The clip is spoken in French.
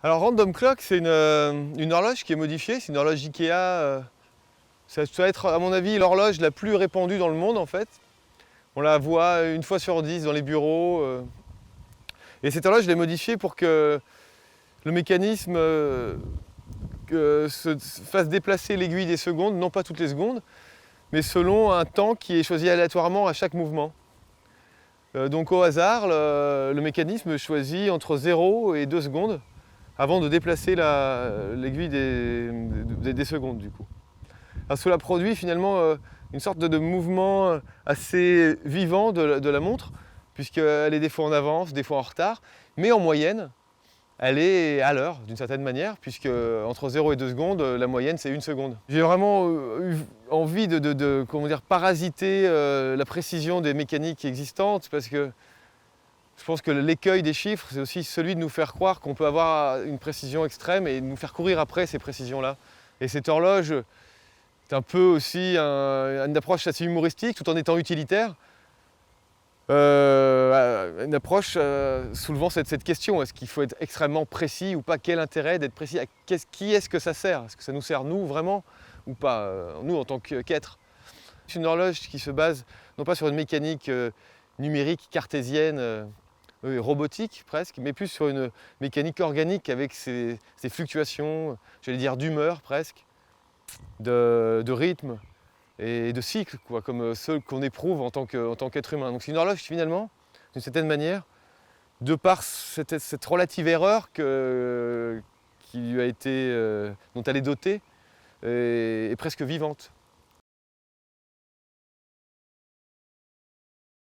Alors Random Clock, c'est une horloge qui est modifiée, c'est une horloge Ikea. Ça doit être, à mon avis, l'horloge la plus répandue dans le monde en fait. On la voit une fois sur 10 dans les bureaux. Et cette horloge, je l'ai modifiée pour que le mécanisme fasse déplacer l'aiguille des secondes, non pas toutes les secondes, mais selon un temps qui est choisi aléatoirement à chaque mouvement. Donc au hasard, le mécanisme choisit entre 0 et 2 secondes avant de déplacer l'aiguille des secondes du coup. Alors cela produit finalement une sorte de mouvement assez vivant de la montre, puisqu'elle est des fois en avance, des fois en retard, mais en moyenne, elle est à l'heure d'une certaine manière, puisque entre 0 et 2 secondes, la moyenne c'est 1 seconde. J'ai vraiment eu envie de comment dire, parasiter la précision des mécaniques existantes, parce que je pense que l'écueil des chiffres, c'est aussi celui de nous faire croire qu'on peut avoir une précision extrême et de nous faire courir après ces précisions-là. Et cette horloge, c'est un peu aussi une approche assez humoristique tout en étant utilitaire. Une approche soulevant cette question, est-ce qu'il faut être extrêmement précis ou pas? Quel intérêt d'être précis? Qui est-ce que ça sert? Est-ce que ça nous sert nous vraiment ou pas, nous en tant qu'être? C'est une horloge qui se base non pas sur une mécanique numérique cartésienne, robotique presque, mais plus sur une mécanique organique avec ses fluctuations, j'allais dire d'humeur presque, de rythme et de cycle, quoi, comme ceux qu'on éprouve en tant qu'être humain. Donc c'est une horloge finalement, d'une certaine manière, de par cette relative erreur qui lui a été, dont elle est dotée, est presque vivante.